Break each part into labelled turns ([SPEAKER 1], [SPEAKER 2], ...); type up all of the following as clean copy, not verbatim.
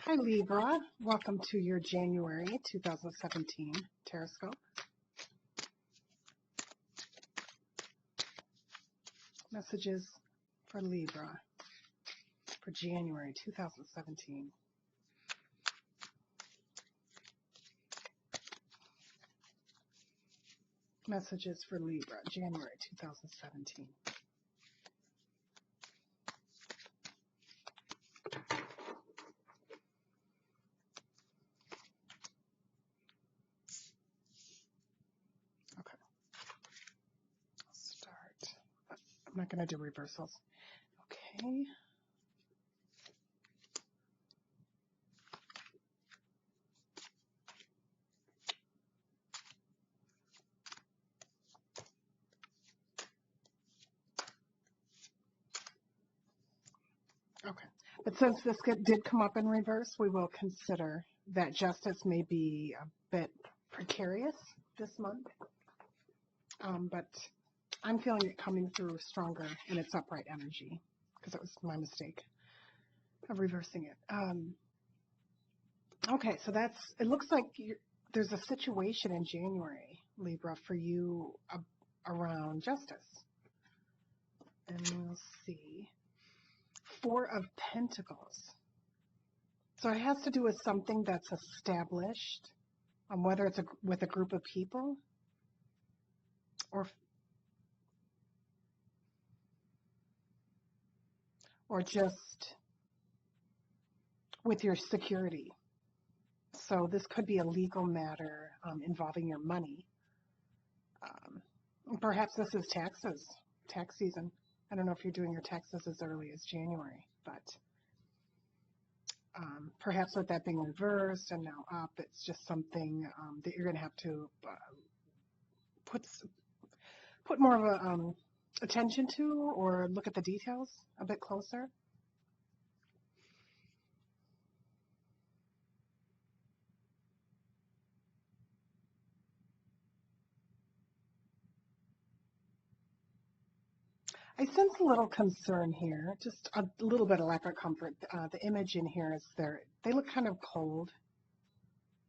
[SPEAKER 1] Hi Libra, welcome to your January 2017 Teroscope. Messages for Libra for January 2017. Messages for Libra, January 2017. Okay, let's start. I'm not going to do reversals. Okay. Okay. But since this did come up in reverse, we will consider that justice may be a bit precarious this month. But I'm feeling it coming through stronger in its upright energy because it was my mistake of reversing it. Okay, so it looks like there's a situation in January, Libra, for you around justice. And we'll see. Four of Pentacles. So it has to do with something that's established, whether it's with a group of people or just with your security. So this could be a legal matter involving your money. Perhaps this is tax season. I don't know if you're doing your taxes as early as January, but perhaps with that being reversed and now up, it's just something that you're going to have to put more of a attention to, or look at the details a bit closer. I sense a little concern here, just a little bit of lack of comfort. The image in here is they look kind of cold.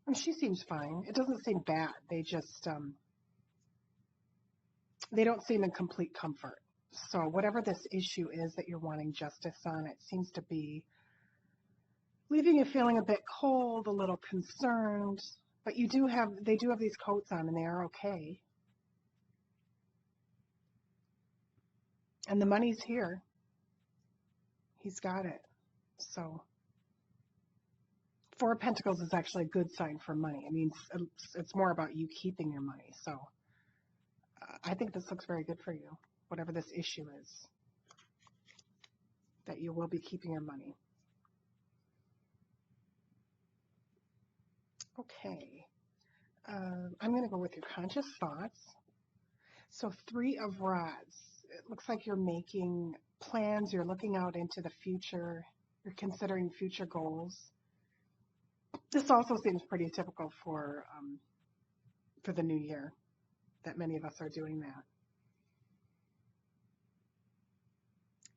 [SPEAKER 1] And she seems fine. It doesn't seem bad. They just, they don't seem in complete comfort. So whatever this issue is that you're wanting justice on, it seems to be leaving you feeling a bit cold, a little concerned. But they do have these coats on and they are okay. And the money's here. He's got it. So Four of Pentacles is actually a good sign for money. I mean, it's more about you keeping your money. So I think this looks very good for you, whatever this issue is, that you will be keeping your money. Okay. I'm going to go with your conscious thoughts. So Three of Rods. It looks like you're making plans. You're looking out into the future. You're considering future goals. This also seems pretty typical for the new year, that many of us are doing that.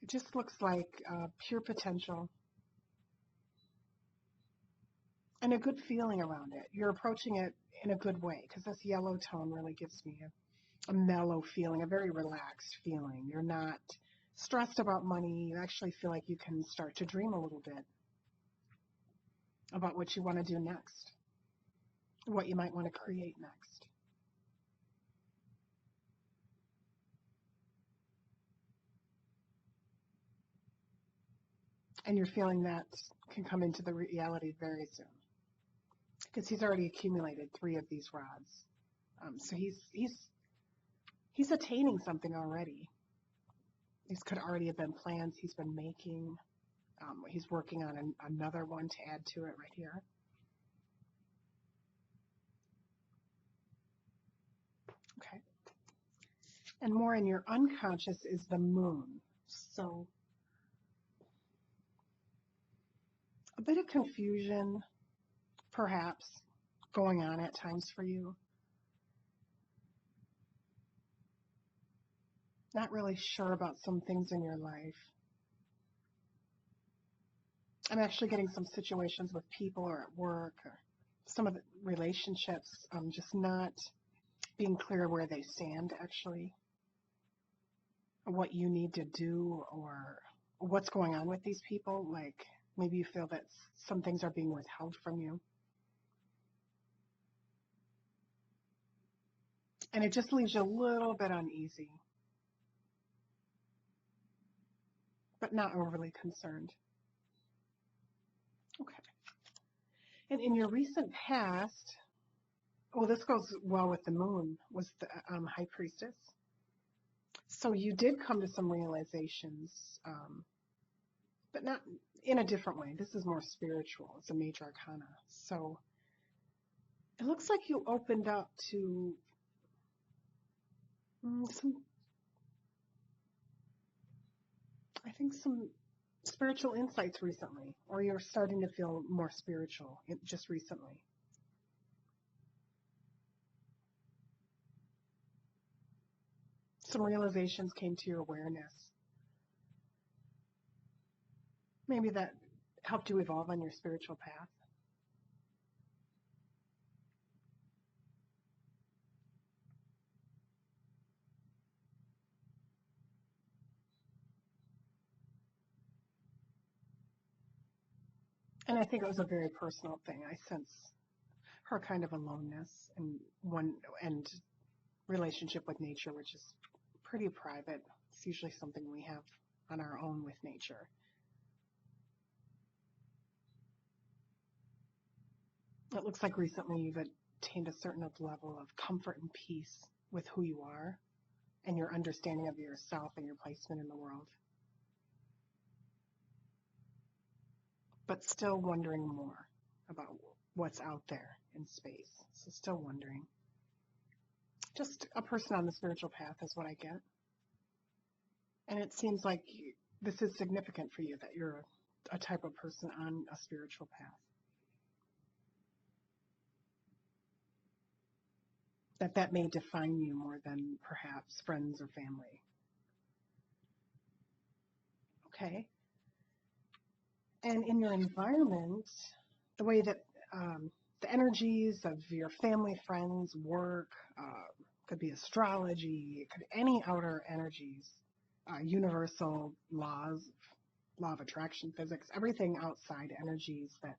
[SPEAKER 1] It just looks like pure potential and a good feeling around it. You're approaching it in a good way, because this yellow tone really gives me a mellow feeling, a very relaxed feeling. You're not stressed about money. You actually feel like you can start to dream a little bit about what you want to do next, what you might want to create next. And you're feeling that can come into the reality very soon, because he's already accumulated three of these rods. So he's attaining something already. These could already have been plans he's been making. He's working on another one to add to it right here. Okay. And more in your unconscious is the moon. So a bit of confusion, perhaps, going on at times for you. Not really sure about some things in your life. I'm actually getting some situations with people or at work or some of the relationships, just not being clear where they stand actually, what you need to do or what's going on with these people. Like maybe you feel that some things are being withheld from you. And it just leaves you a little bit uneasy, but not overly concerned. Okay. And in your recent past, well, this goes well with the moon, was the high priestess. So you did come to some realizations, but not in a different way. This is more spiritual. It's a major arcana. So it looks like you opened up to some, I think, some spiritual insights recently, or you're starting to feel more spiritual just recently. Some realizations came to your awareness. Maybe that helped you evolve on your spiritual path. And I think it was a very personal thing. I sense her kind of aloneness and relationship with nature, which is pretty private. It's usually something we have on our own with nature. It looks like recently you've attained a certain level of comfort and peace with who you are and your understanding of yourself and your placement in the world. But still wondering more about what's out there in space. So still wondering. Just a person on the spiritual path is what I get. And it seems like this is significant for you, that you're a type of person on a spiritual path. That may define you more than perhaps friends or family. Okay. And in your environment, the way that the energies of your family, friends, work, could be astrology, it could any outer energies, universal laws, law of attraction, physics, everything outside energies that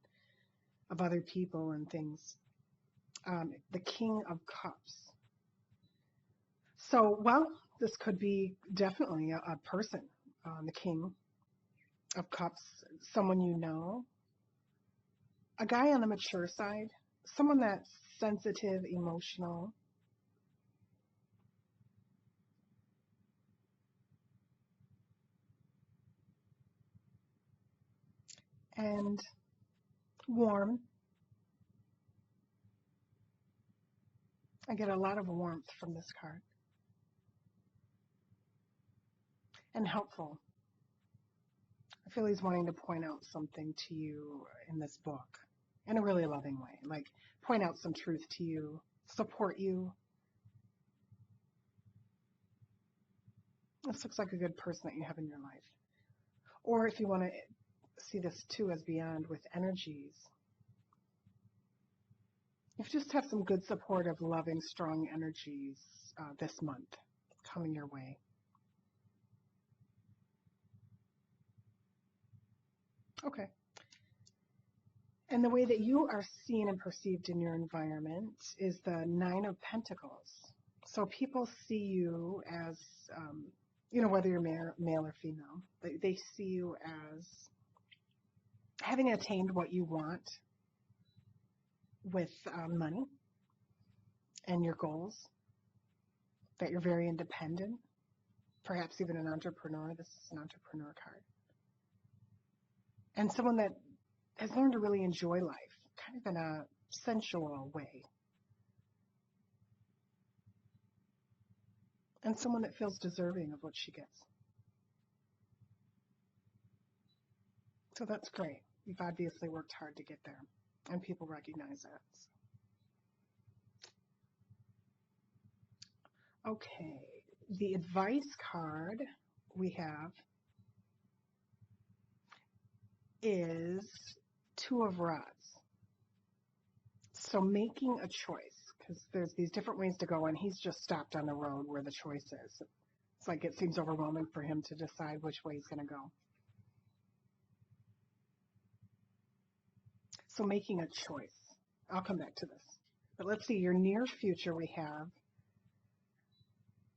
[SPEAKER 1] of other people and things. The King of Cups. So, well, this could be definitely a person, the King of Cups, someone you know, a guy on the mature side, someone that's sensitive, emotional, and warm. I get a lot of warmth from this card. And helpful. I feel he's wanting to point out something to you in this book in a really loving way, like point out some truth to you, support you. This looks like a good person that you have in your life. Or if you want to see this too as beyond with energies, you just have some good supportive, loving, strong energies this month coming your way. Okay. And the way that you are seen and perceived in your environment is the Nine of Pentacles. So people see you as, whether you're male or female, they see you as having attained what you want with money and your goals, that you're very independent, perhaps even an entrepreneur. This is an entrepreneur card. And someone that has learned to really enjoy life, kind of in a sensual way. And someone that feels deserving of what she gets. So that's great. You've obviously worked hard to get there, and people recognize that. Okay, the advice card we have is Two of Rods. So making a choice, because there's these different ways to go, and he's just stopped on the road where the choice is. It's like it seems overwhelming for him to decide which way he's going to go. So making a choice. I'll come back to this. But let's see, your near future, we have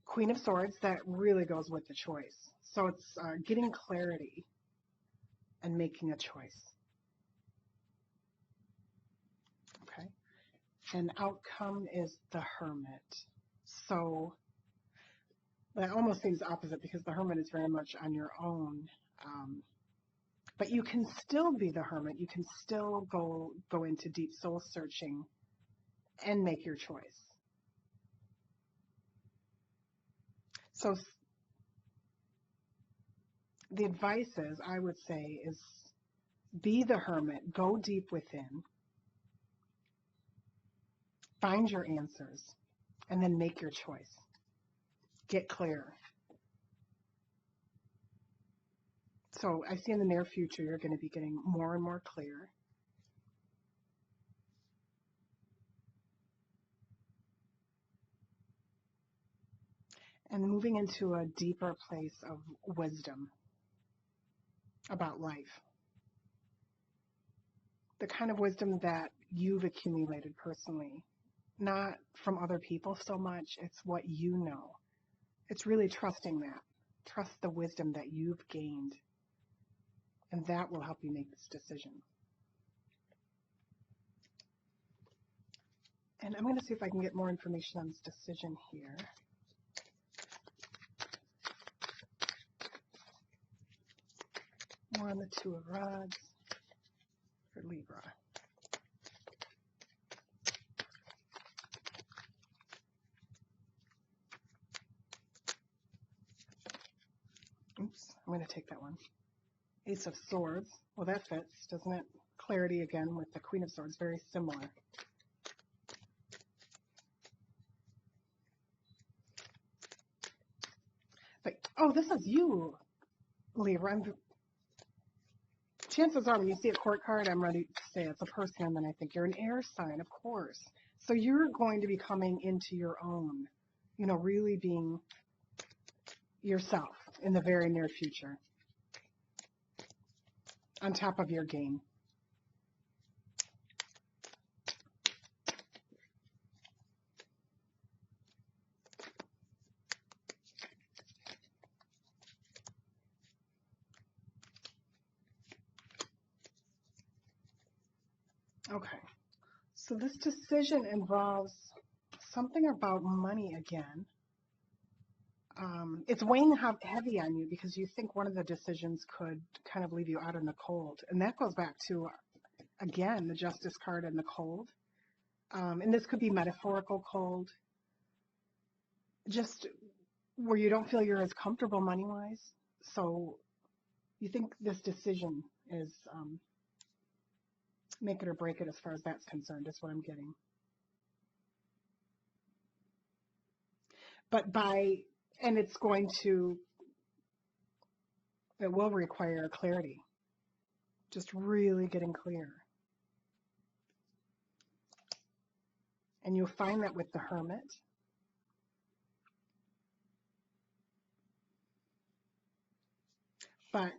[SPEAKER 1] Queen of Swords. That really goes with the choice. So it's getting clarity and making a choice. Okay. And outcome is the Hermit. So that almost seems opposite because the Hermit is very much on your own. But you can still be the Hermit. You can still go into deep soul searching and make your choice. So the advice is, I would say, is be the Hermit, go deep within, find your answers, and then make your choice. Get clear. So I see in the near future, you're going to be getting more and more clear. And moving into a deeper place of wisdom about life. The kind of wisdom that you've accumulated personally, not from other people so much, it's what you know. It's really trusting that. Trust the wisdom that you've gained, and that will help you make this decision. And I'm going to see if I can get more information on this decision here. More on the Two of Rods for Libra. Oops, I'm going to take that one. Ace of Swords. Well, that fits, doesn't it? Clarity again with the Queen of Swords, very similar. But, oh, this is you, Libra. Chances are when you see a court card, I'm ready to say it's a person, and then I think you're an air sign, of course. So you're going to be coming into your own, really being yourself in the very near future, on top of your game. Okay, so this decision involves something about money again. It's weighing heavy on you because you think one of the decisions could kind of leave you out in the cold. And that goes back to, again, the Justice card and the cold. And this could be metaphorical cold, just where you don't feel you're as comfortable money-wise. So you think this decision is make it or break it as far as that's concerned, is what I'm getting. But and it will require clarity, just really getting clear. And you'll find that with the Hermit. But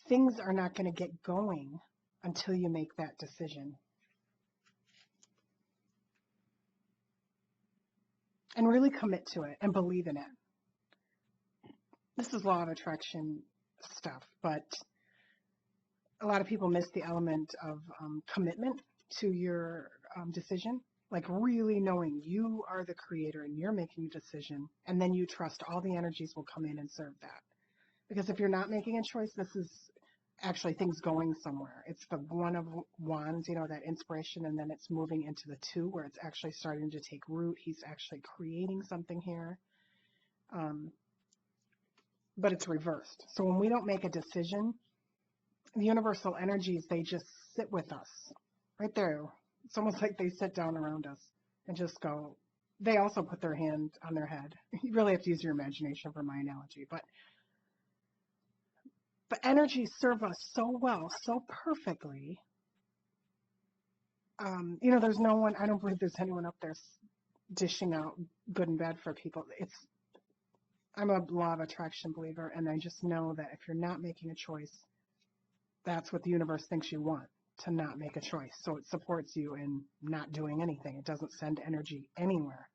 [SPEAKER 1] things are not going to get going until you make that decision. And really commit to it and believe in it. This is law of attraction stuff, but a lot of people miss the element of commitment to your decision, like really knowing you are the creator and you're making a decision, and then you trust all the energies will come in and serve that. Because if you're not making a choice, this is actually things going somewhere. It's the One of Wands, that inspiration, and then it's moving into the Two where it's actually starting to take root. He's actually creating something here. But it's reversed. So when we don't make a decision, the universal energies, they just sit with us right there. It's almost like they sit down around us and just go. They also put their hand on their head. You really have to use your imagination for my analogy, but But energies serve us so well, so perfectly. There's no one, I don't believe there's anyone up there dishing out good and bad for people. I'm a law of attraction believer, and I just know that if you're not making a choice, that's what the universe thinks you want, to not make a choice. So it supports you in not doing anything. It doesn't send energy anywhere.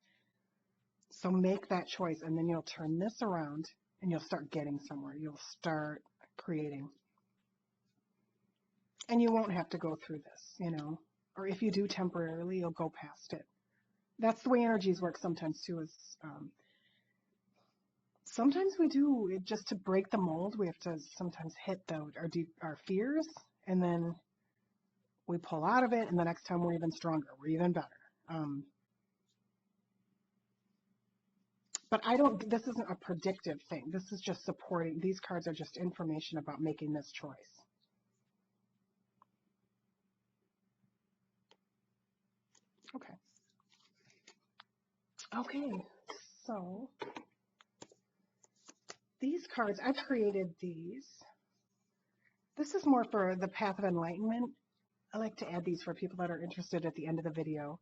[SPEAKER 1] So make that choice, and then you'll turn this around and you'll start getting somewhere. You'll start creating. And you won't have to go through this, or if you do temporarily, you'll go past it. That's the way energies work sometimes too, is sometimes we do it just to break the mold. We have to sometimes hit our fears, and then we pull out of it, and the next time we're even stronger, we're even better. But this isn't a predictive thing. This is just supporting. These cards are just information about making this choice. Okay, so these cards, I've created these. This is more for the path of enlightenment. I like to add these for people that are interested at the end of the video,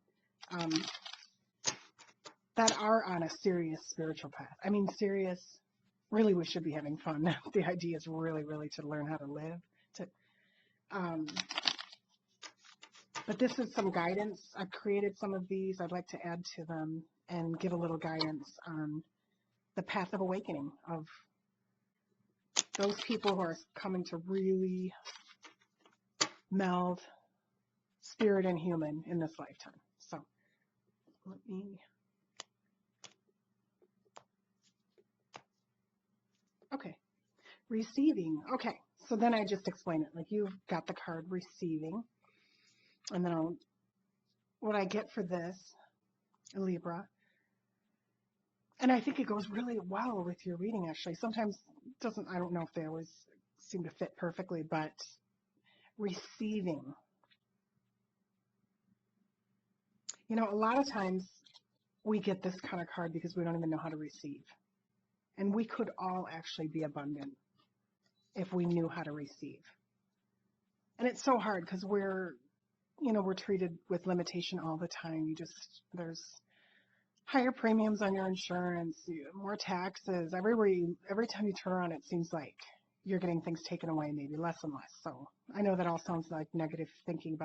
[SPEAKER 1] that are on a serious spiritual path. I mean, serious, really we should be having fun. The idea is really, really to learn how to live. But this is some guidance. I've created some of these. I'd like to add to them and give a little guidance on the path of awakening of those people who are coming to really meld spirit and human in this lifetime. So let me, okay, receiving. Okay, so then I just explain it. Like, you've got the card receiving, and then what I get for this, Libra, and I think it goes really well with your reading, actually. Sometimes it doesn't, I don't know if they always seem to fit perfectly, but receiving. A lot of times we get this kind of card because we don't even know how to receive. And we could all actually be abundant if we knew how to receive. And it's so hard because we're treated with limitation all the time. There's higher premiums on your insurance, more taxes. Every time you turn around, it seems like you're getting things taken away, maybe less and less. So I know that all sounds like negative thinking,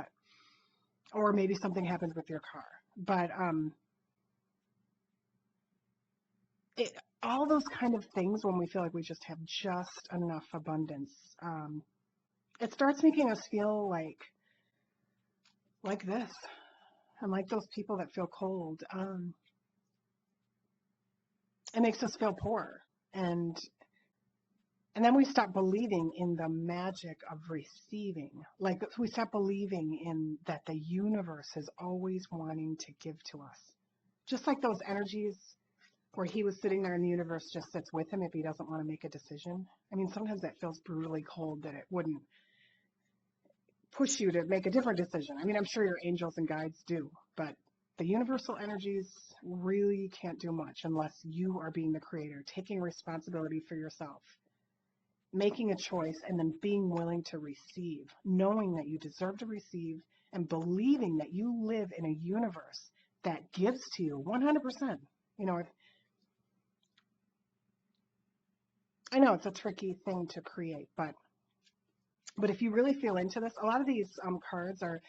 [SPEAKER 1] or maybe something happens with your car. But all those kind of things, when we feel like we just have just enough abundance, it starts making us feel like this, and like those people that feel cold. It makes us feel poor, and then we stop believing in the magic of receiving. Like, we stop believing in that the universe is always wanting to give to us, just like those energies where he was sitting there and the universe just sits with him if he doesn't want to make a decision. I mean, sometimes that feels brutally cold, that it wouldn't push you to make a different decision. I mean, I'm sure your angels and guides do, but the universal energies really can't do much unless you are being the creator, taking responsibility for yourself, making a choice, and then being willing to receive, knowing that you deserve to receive, and believing that you live in a universe that gives to you 100%. I know it's a tricky thing to create, but if you really feel into this, a lot of these cards are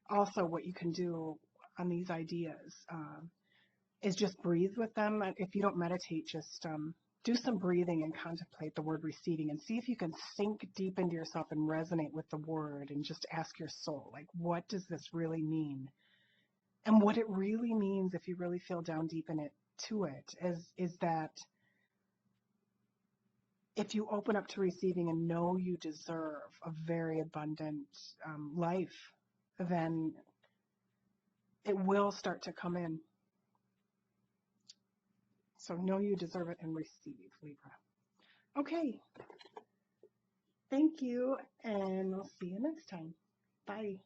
[SPEAKER 1] also what you can do on these ideas, is just breathe with them. If you don't meditate, just do some breathing and contemplate the word receiving, and see if you can sink deep into yourself and resonate with the word, and just ask your soul, like, what does this really mean? And what it really means, if you really feel down deep in it, is that if you open up to receiving and know you deserve a very abundant life, then it will start to come in. So know you deserve it and receive, Libra. Okay. Thank you, and we'll see you next time. Bye.